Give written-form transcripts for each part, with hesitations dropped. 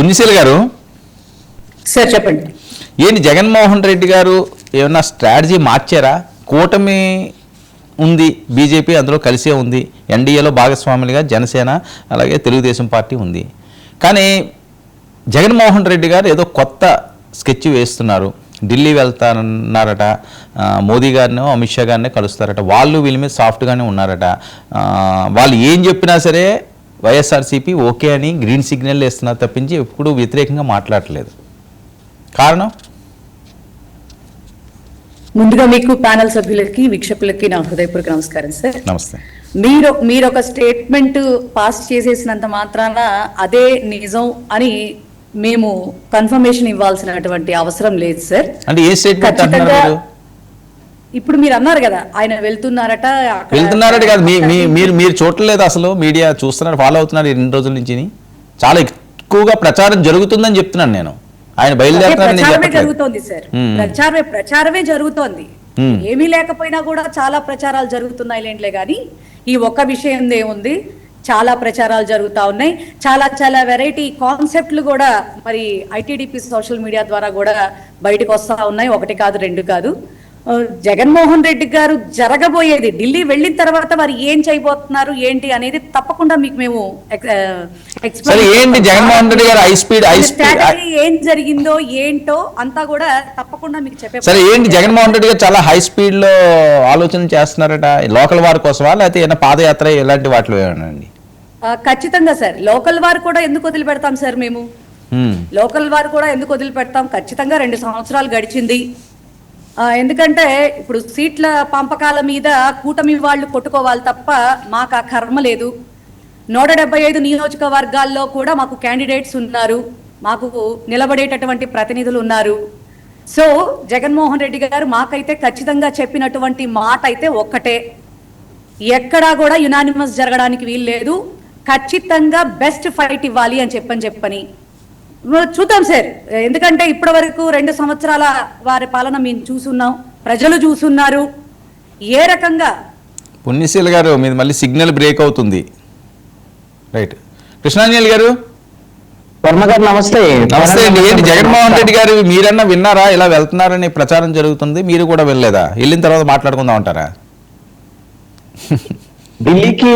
పుణ్యశీల గారు సార్ చెప్పండి. ఏంటి జగన్మోహన్ రెడ్డి గారు ఏమన్నా స్ట్రాటజీ మార్చారా? కూటమి ఉంది, బీజేపీ అందులో కలిసే ఉంది, ఎన్డీఏలో భాగస్వాములుగా జనసేన అలాగే తెలుగుదేశం పార్టీ ఉంది. కానీ జగన్మోహన్ రెడ్డి గారు ఏదో కొత్త స్కెచ్ వేస్తున్నారు. ఢిల్లీ వెళ్తారన్నారట, మోదీ గారినో అమిత్ షా గారినే కలుస్తారట. వాళ్ళు వీళ్ళ మీద సాఫ్ట్గానే ఉన్నారట. వాళ్ళు ఏం చెప్పినా సరే వైఎస్ఆర్సీపీ ఓకే అని గ్రీన్ సిగ్నల్ వేస్తున్నారు తప్పించి ఎప్పుడు వ్యతిరేకంగా మాట్లాడలేదు. కారణం? ముందుగా మీకు ప్యానల్ సభ్యులకి వీక్షకులకి నా హృదయపూర్వక నమస్కారం సార్. నమస్తే. మీరు ఒక స్టేట్మెంట్ పాస్ చేసేసినంత మాత్రాన అదే నిజం అని మేము కన్ఫర్మేషన్ ఇవ్వాల్సినటువంటి అవసరం లేదు సార్. అంటే ఏ స్టేట్మెంట్ అంటున్నారు? ఇప్పుడు మీరు అన్నారు కదా ఆయన వెళ్తున్నారట కాదు, మీరు చూడలేదు అసలు? మీడియా చూస్తున్నారు, ఫాలో అవుతున్నారు 2 రోజుల నుంచి. చాలా ఎక్కువగా ప్రచారం జరుగుతుందని చెప్తున్నాను నేను. ఆయన ప్రచారమే జరుగుతోంది సార్, ప్రచారమే జరుగుతోంది. ఏమీ లేకపోయినా కూడా చాలా ప్రచారాలు జరుగుతున్నాయి లేంట్లే కానీ ఈ ఒక్క విషయం ఏముంది, చాలా ప్రచారాలు జరుగుతూ ఉన్నాయి. చాలా చాలా వెరైటీ కాన్సెప్ట్లు కూడా మరి ఐటీడీపీ సోషల్ మీడియా ద్వారా కూడా బయటకు వస్తూ ఉన్నాయి. 1 కాదు 2 కాదు. జగన్మోహన్ రెడ్డి గారు జరగబోయేది, ఢిల్లీ వెళ్ళిన తర్వాత మరి ఏం చేయబోతున్నారు ఏంటి అనేది తప్పకుండా మీకు మేము ఏం జరిగిందో ఏంటో అంతా కూడా తప్పకుండా మీకు చెప్పే. సరే, ఏంటి జగన్మోహన్ రెడ్డి గారు చాలా హై స్పీడ్ లో ఆలోచన చేస్తున్నారట? లోకల్ వారి కోసమా లేకపోతే ఏమైనా పాదయాత్ర ఇలాంటి వాటిలో ఏమన్నాండి? ఖచ్చితంగా సార్, లోకల్ వారు కూడా ఎందుకు వదిలిపెడతాం సార్? మేము లోకల్ వారు కూడా ఎందుకు వదిలిపెడతాం? ఖచ్చితంగా 2 సంవత్సరాలు గడిచింది. ఎందుకంటే ఇప్పుడు సీట్ల పంపకాల మీద కూటమి వాళ్ళు కొట్టుకోవాలి తప్ప మాకు ఆ కర్మ లేదు. 175 నియోజకవర్గాల్లో కూడా మాకు క్యాండిడేట్స్ ఉన్నారు, మాకు నిలబడేటటువంటి ప్రతినిధులు ఉన్నారు. సో జగన్మోహన్ రెడ్డి గారు మాకైతే ఖచ్చితంగా చెప్పినటువంటి మాట అయితే ఒక్కటే, ఎక్కడా కూడా యునానిమస్ జరగడానికి వీలు లేదు, ఖచ్చితంగా బెస్ట్ ఫైట్ ఇవ్వాలి అని చెప్పని చూద్దాం సార్. ఎందుకంటే ఇప్పటి వరకు 2 సంవత్సరాల వారి పాలన మేము చూసున్నాం, ప్రజలు చూసున్నారు ఏ రకంగా. పుణ్యశీల గారు మీది మళ్ళీ సిగ్నల్ బ్రేక్ అవుతుంది. రైట్. కృష్ణాంజలి గారు. వర్మ గారు నమస్తే. నమస్తే అండి. ఏంటి జగన్మోహన్ రెడ్డి గారు మీరన్నా విన్నారా ఇలా వెళ్తున్నారని ప్రచారం జరుగుతుంది? మీరు కూడా వెళ్ళలేదా? వెళ్ళిన తర్వాత మాట్లాడుకుందాం అంటారా? ఢిల్లీకి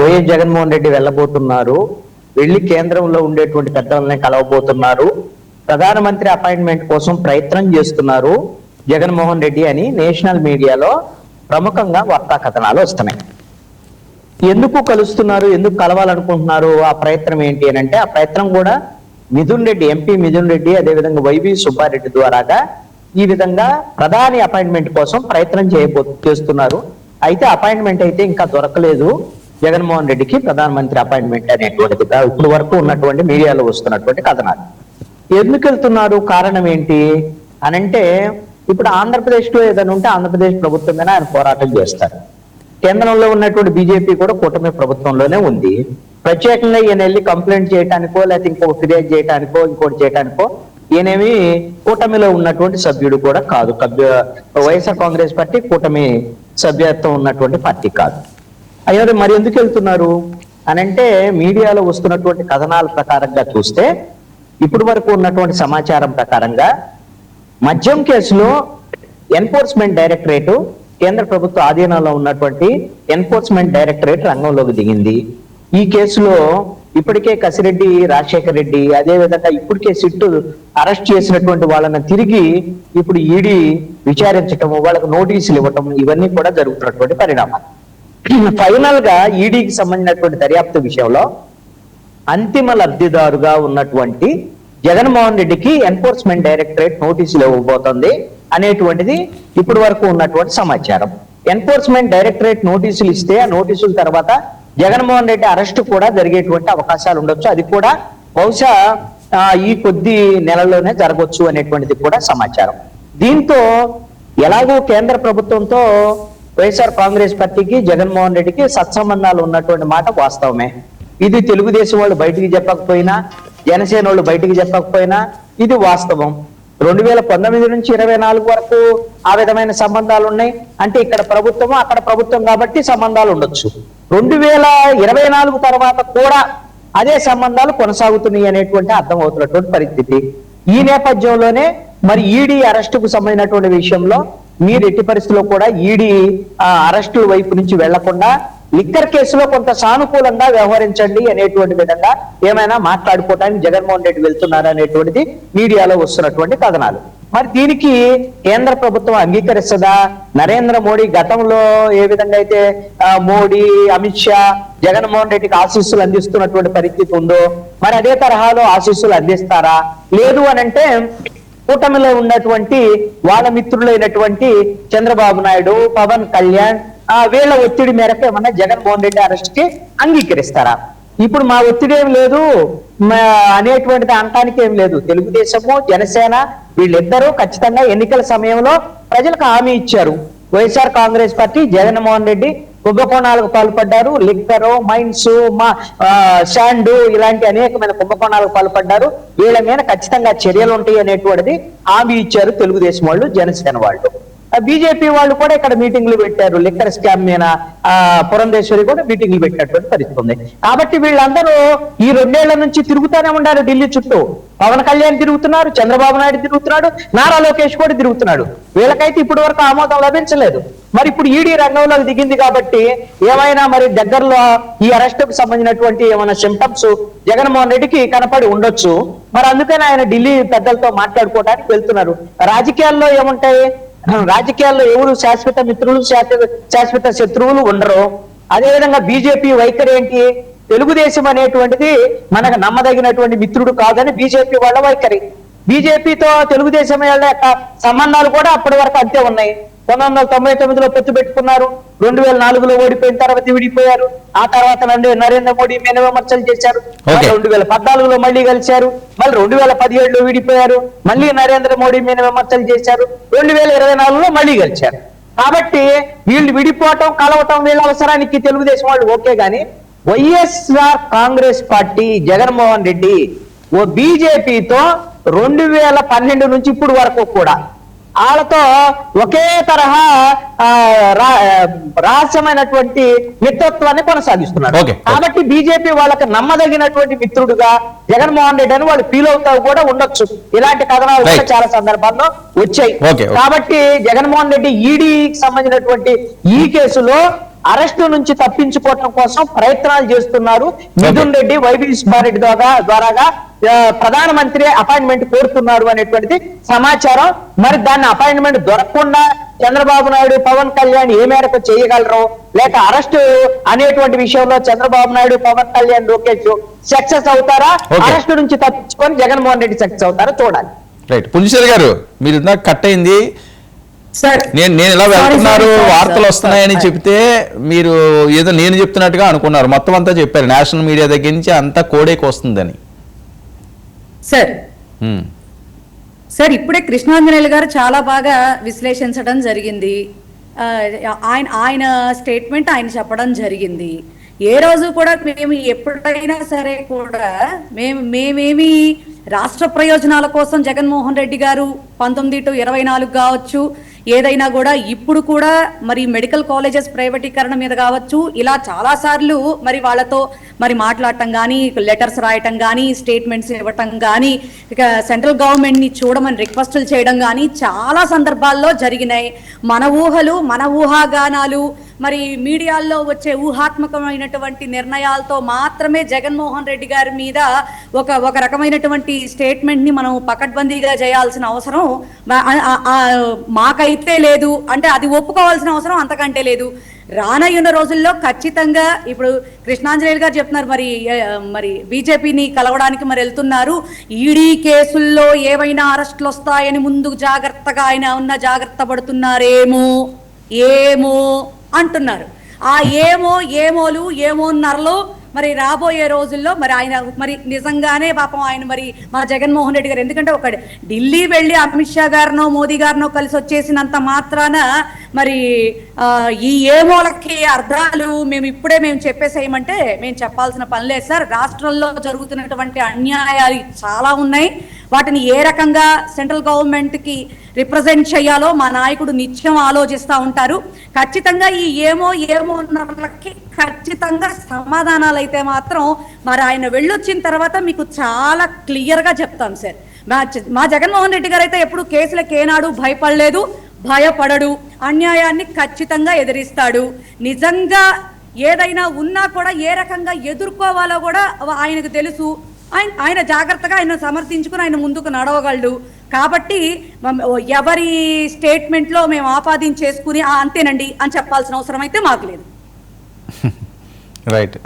వైఎస్ జగన్మోహన్ రెడ్డి వెళ్ళబోతున్నారు, వెళ్లి కేంద్రంలో ఉండేటువంటి పెద్దలనే కలవబోతున్నారు, ప్రధానమంత్రి అపాయింట్మెంట్ కోసం ప్రయత్నం చేస్తున్నారు జగన్మోహన్ రెడ్డి అని నేషనల్ మీడియాలో ప్రముఖంగా వార్తా కథనాలు వస్తున్నాయి. ఎందుకు కలుస్తున్నారు, ఎందుకు కలవాలనుకుంటున్నారు, ఆ ప్రయత్నం ఏంటి అని అంటే, ఆ ప్రయత్నం కూడా ఎంపీ మిథున్ రెడ్డి అదేవిధంగా వైవి సుబ్బారెడ్డి ద్వారాగా ఈ విధంగా ప్రధాని అపాయింట్మెంట్ కోసం ప్రయత్నం చేస్తున్నారు. అయితే అపాయింట్మెంట్ అయితే ఇంకా దొరకలేదు జగన్మోహన్ రెడ్డికి, ప్రధానమంత్రి అపాయింట్మెంట్ అనేటువంటిది ఇప్పుడు వరకు ఉన్నటువంటి మీడియాలో వస్తున్నటువంటి కథనాలు. ఎందుకు వెళ్తున్నారు, కారణం ఏంటి అనంటే, ఇప్పుడు ఆంధ్రప్రదేశ్ లో ఏదైనా ఉంటే ఆంధ్రప్రదేశ్ ప్రభుత్వం మీద ఆయన పోరాటం చేస్తారు. కేంద్రంలో ఉన్నటువంటి బీజేపీ కూడా కూటమి ప్రభుత్వంలోనే ఉంది. ప్రత్యేకంగా ఈయన వెళ్ళి కంప్లైంట్ చేయడానికో లేకపోతే ఇంకొక ఫిర్యాదు చేయడానికో ఇంకోటి చేయడానికో ఈయనేమి కూటమిలో ఉన్నటువంటి సభ్యుడు కూడా కాదు. వైఎస్ఆర్ కాంగ్రెస్ పార్టీ కూటమి సభ్యత్వం ఉన్నటువంటి పార్టీ కాదు. అయ్యో మరి ఎందుకు వెళ్తున్నారు అనంటే, మీడియాలో వస్తున్నటువంటి కథనాల ప్రకారంగా చూస్తే ఇప్పటి వరకు ఉన్నటువంటి సమాచారం ప్రకారంగా మద్యం కేసులో ఎన్ఫోర్స్మెంట్ డైరెక్టరేట్, కేంద్ర ప్రభుత్వ ఆధీనంలో ఉన్నటువంటి ఎన్ఫోర్స్మెంట్ డైరెక్టరేట్ రంగంలోకి దిగింది. ఈ కేసులో ఇప్పటికే కసిరెడ్డి, రాజశేఖర్ రెడ్డి అదేవిధంగా ఇప్పటికే సిట్టు అరెస్ట్ చేసినటువంటి వాళ్ళని తిరిగి ఇప్పుడు ఈడీ విచారించటం, వాళ్ళకు నోటీసులు ఇవ్వటం, ఇవన్నీ కూడా జరుగుతున్నటువంటి పరిణామాలు. ఫైనల్ గా ఈడీకి సంబంధించినటువంటి దర్యాప్తు విషయంలో అంతిమ లబ్ధిదారుగా ఉన్నటువంటి జగన్మోహన్ రెడ్డికి ఎన్ఫోర్స్మెంట్ డైరెక్టరేట్ నోటీసులు ఇవ్వబోతోంది అనేటువంటిది ఇప్పటి వరకు ఉన్నటువంటి సమాచారం. ఎన్ఫోర్స్మెంట్ డైరెక్టరేట్ నోటీసులు ఇస్తే ఆ నోటీసుల తర్వాత జగన్మోహన్ రెడ్డి అరెస్టు కూడా జరిగేటువంటి అవకాశాలు ఉండొచ్చు. అది కూడా బహుశా ఈ కొద్ది నెలల్లోనే జరగవచ్చు అనేటువంటిది కూడా సమాచారం. దీంతో ఎలాగో కేంద్ర ప్రభుత్వంతో వైఎస్ఆర్ కాంగ్రెస్ పార్టీకి జగన్మోహన్ రెడ్డికి సత్సంబంధాలు ఉన్నటువంటి మాట వాస్తవమే. ఇది తెలుగుదేశం వాళ్ళు బయటికి చెప్పకపోయినా, జనసేన వాళ్ళు బయటికి చెప్పకపోయినా ఇది వాస్తవం. 2019 నుంచి 24 వరకు ఆ విధమైన సంబంధాలు ఉన్నాయి. అంటే ఇక్కడ ప్రభుత్వం అక్కడ ప్రభుత్వం కాబట్టి సంబంధాలు ఉండొచ్చు. 2024 తర్వాత కూడా అదే సంబంధాలు కొనసాగుతున్నాయి అనేటువంటి అర్థమవుతున్నటువంటి పరిస్థితి. ఈ నేపథ్యంలోనే మరి ఈడీ అరెస్టుకు సంబంధించినటువంటి విషయంలో మీరు ఎట్టి పరిస్థితుల్లో కూడా ఈడీ అరెస్టుల వైపు నుంచి వెళ్లకుండా లిక్కర్ కేసులో కొంత సానుకూలంగా వ్యవహరించండి అనేటువంటి విధంగా ఏమైనా మాట్లాడుకోవడానికి జగన్మోహన్ రెడ్డి వెళ్తున్నారు అనేటువంటిది మీడియాలో వస్తున్నటువంటి కథనాలు. మరి దీనికి కేంద్ర ప్రభుత్వం అంగీకరిస్తుందా? నరేంద్ర మోడీ గతంలో ఏ విధంగా అయితే మోడీ, అమిత్ షా జగన్మోహన్ రెడ్డికి ఆశీస్సులు అందిస్తున్నటువంటి పరిస్థితి ఉందో మరి అదే తరహాలో ఆశీస్సులు అందిస్తారా? లేదు అనంటే కూటమిలో ఉన్నటువంటి వాళ్ళ మిత్రులైనటువంటి చంద్రబాబు నాయుడు, పవన్ కళ్యాణ్ వీళ్ళ ఒత్తిడి మేరకు ఏమన్నా జగన్మోహన్ రెడ్డి అరెస్ట్ కి అంగీకరిస్తారా? ఇప్పుడు మా ఒత్తిడి ఏం లేదు అనేటువంటిది అనటానికి ఏం లేదు. తెలుగుదేశము, జనసేన వీళ్ళిద్దరూ ఖచ్చితంగా ఎన్నికల సమయంలో ప్రజలకు హామీ ఇచ్చారు. వైఎస్ఆర్ కాంగ్రెస్ పార్టీ, జగన్మోహన్ రెడ్డి కుంభకోణాలకు పాల్పడ్డారు. లిక్కరు, మైన్స్, శాండ్ ఇలాంటి అనేకమైన కుంభకోణాలకు పాల్పడ్డారు. వీళ్ళ మీద ఖచ్చితంగా చర్యలు ఉంటాయి అనేటువంటిది హామీ ఇచ్చారు తెలుగుదేశం వాళ్ళు, జనసేన వాళ్ళు. బీజేపీ వాళ్ళు కూడా ఇక్కడ మీటింగ్లు పెట్టారు. లిక్కర్ స్కామ్ మీద పురంధేశ్వరి కూడా మీటింగ్లు పెట్టినటువంటి పరిస్థితి ఉంది. కాబట్టి వీళ్ళందరూ ఈ 2 ఏళ్ల నుంచి తిరుగుతూనే ఉన్నారు ఢిల్లీ చుట్టూ. పవన్ కళ్యాణ్ తిరుగుతున్నారు, చంద్రబాబు నాయుడు తిరుగుతున్నాడు, నారా లోకేష్ కూడా తిరుగుతున్నాడు. వీళ్ళకైతే ఇప్పటి వరకు ఆమోదం లభించలేదు. మరి ఇప్పుడు ఈడీ రంగంలోకి దిగింది కాబట్టి ఏమైనా మరి దగ్గరలో ఈ అరెస్టుకు సంబంధించినటువంటి ఏమైనా సింప్టమ్స్ జగన్మోహన్ రెడ్డికి కనపడి ఉండొచ్చు. మరి అందుకని ఆయన ఢిల్లీ పెద్దలతో మాట్లాడుకోవడానికి వెళ్తున్నారు. రాజకీయాల్లో ఏముంటాయి? రాజకీయాల్లో ఎవరు శాశ్వత మిత్రులు, శాశ్వత శత్రువులు ఉండరు. అదేవిధంగా బీజేపీ వైఖరి ఏంటి? తెలుగుదేశం అనేటువంటిది మనకు నమ్మదగినటువంటి మిత్రుడు కాదని బీజేపీ వాళ్ళ వైఖరి. బీజేపీతో తెలుగుదేశం వాళ్ళ యొక్క సంబంధాలు కూడా అప్పటి వరకు అంతే ఉన్నాయి. 1999లో పొత్తు పెట్టుకున్నారు, 2004లో ఓడిపోయిన తర్వాత విడిపోయారు. ఆ తర్వాత నరేంద్ర మోడీ మీద విమర్శలు చేశారు. 2014లో మళ్ళీ కలిశారు, మళ్ళీ 2017లో విడిపోయారు, మళ్ళీ నరేంద్ర మోడీ మీద విమర్శలు చేశారు, 2024లో మళ్ళీ కలిశారు. కాబట్టి వీళ్ళు విడిపోవటం, కలవటం వీళ్ళ అవసరానికి తెలుగుదేశం వాళ్ళు ఓకే. గాని వైఎస్ఆర్ కాంగ్రెస్ పార్టీ, జగన్మోహన్ రెడ్డి ఓ బీజేపీతో 2012 నుంచి ఇప్పుడు వరకు కూడా వాళ్ళతో ఒకే తరహా రహస్యమైనటువంటి మిత్రత్వాన్ని కొనసాగిస్తున్నారు. కాబట్టి బీజేపీ వాళ్ళకి నమ్మదగినటువంటి మిత్రుడుగా జగన్మోహన్ రెడ్డి అని వాళ్ళు ఫీల్ అవుతా కూడా ఉండొచ్చు. ఇలాంటి కథనాలు కూడా చాలా సందర్భాల్లో వచ్చాయి. కాబట్టి జగన్మోహన్ రెడ్డి ఈడీకి సంబంధించినటువంటి ఈ కేసులో అరెస్టు నుంచి తప్పించుకోవడం కోసం ప్రయత్నాలు చేస్తున్నారు. మిథున్ రెడ్డి, వైవి సుబ్బారెడ్డి ద్వారాగా ప్రధానమంత్రి అపాయింట్మెంట్ కోరుతున్నారు అనేటువంటిది సమాచారం. మరి దాన్ని అపాయింట్మెంట్ దొరకకుండా చంద్రబాబు నాయుడు, పవన్ కళ్యాణ్ ఏ మేరకు చేయగలరు, లేక అరెస్టు అనేటువంటి విషయంలో చంద్రబాబు నాయుడు, పవన్ కళ్యాణ్, లోకేష్ సక్సెస్ అవుతారా, అరెస్టు నుంచి తప్పించుకొని జగన్మోహన్ రెడ్డి సక్సెస్ అవుతారా చూడాలి. రైట్. పుంజేశ్వరి గారు, మీరు కట్ అయింది. నేను ఇలా వెళ్తున్నారు, వార్తలు వస్తున్నాయని చెప్తే మీరు ఏదో నేను చెప్తున్నట్టుగా అనుకున్నారు. మొత్తం అంతా చెప్పారు, నేషనల్ మీడియా దగ్గర నుంచి అంతా కోడేకి వస్తుందని. సార్ ఇప్పుడే కృష్ణాంజనేయులు గారు చాలా బాగా విశ్లేషించడం జరిగింది. ఆయన స్టేట్మెంట్ ఆయన చెప్పడం జరిగింది. ఏ రోజు కూడా మేము ఎప్పుడైనా సరే కూడా మేమేమి రాష్ట్ర ప్రయోజనాల కోసం జగన్మోహన్ రెడ్డి గారు 19 to 24 కావచ్చు, ఏదైనా కూడా ఇప్పుడు కూడా మరి మెడికల్ కాలేజెస్ ప్రైవేటీకరణ మీద కావచ్చు, ఇలా చాలా సార్లు మరి వాళ్ళతో మరి మాట్లాడటం కానీ, లెటర్స్ రాయటం కానీ, స్టేట్మెంట్స్ ఇవ్వటం కానీ, ఇక సెంట్రల్ గవర్నమెంట్ ని చూడమని రిక్వెస్టులు చేయడం కానీ చాలా సందర్భాల్లో జరిగినాయి. మన ఊహలు, మన ఊహాగానాలు, మరి మీడియాల్లో వచ్చే ఊహాత్మకమైనటువంటి నిర్ణయాలతో మాత్రమే జగన్మోహన్ రెడ్డి గారి మీద ఒక రకమైనటువంటి స్టేట్మెంట్ ని మనం పకడ్బందీగా చేయాల్సిన అవసరం మాకైతే లేదు. అంటే అది ఒప్పుకోవాల్సిన అవసరం అంతకంటే లేదు. రానయ్యున్న రోజుల్లో ఖచ్చితంగా ఇప్పుడు కృష్ణాంజనేయులు గారు చెప్తున్నారు, మరి బీజేపీని కలవడానికి మరి వెళ్తున్నారు, ఈడీ కేసుల్లో ఏవైనా అరెస్టులు వస్తాయని ముందు జాగ్రత్తగా ఆయన జాగ్రత్త పడుతున్నారేమో అంటున్నారు. ఆ ఏమోన్నరలో మరి రాబోయే రోజుల్లో మరి ఆయన మరి నిజంగానే పాపం ఆయన మరి మా జగన్మోహన్ రెడ్డి గారు, ఎందుకంటే ఒక ఢిల్లీ వెళ్ళి అమిత్ షా గారినో మోదీ గారినో కలిసి వచ్చేసినంత మాత్రాన మరి ఈ ఏమోలకి అర్థాలు మేము చెప్పేసేయమంటే మేము చెప్పాల్సిన పని లేదు సార్. రాష్ట్రంలో జరుగుతున్నటువంటి అన్యాయాలు చాలా ఉన్నాయి. వాటిని ఏ రకంగా సెంట్రల్ గవర్నమెంట్కి రిప్రజెంట్ చేయాలో మా నాయకుడు నిత్యం ఆలోచిస్తూ ఉంటారు. ఖచ్చితంగా ఈ ఏమో అన్నకి ఖచ్చితంగా సమాధానాలు అయితే మాత్రం మరి ఆయన వెళ్ళొచ్చిన తర్వాత మీకు చాలా క్లియర్గా చెప్తాం సార్. మా జగన్మోహన్ రెడ్డి గారు అయితే ఎప్పుడు కేసులకు ఏనాడు భయపడలేదు, భయపడడు, అన్యాయాన్ని ఖచ్చితంగా ఎదిరిస్తాడు. నిజంగా ఏదైనా ఉన్నా కూడా ఏ రకంగా ఎదుర్కోవాలో కూడా ఆయనకు తెలుసు. ఆయన జాగ్రత్తగా ఆయన సమర్థించుకుని ఆయన ముందుకు నడవగలడు. కాబట్టి ఎవరి స్టేట్మెంట్లో మేము ఆపాదించేసుకుని అంతేనండి అని చెప్పాల్సిన అవసరం అయితే మాకు లేదు. రైట్.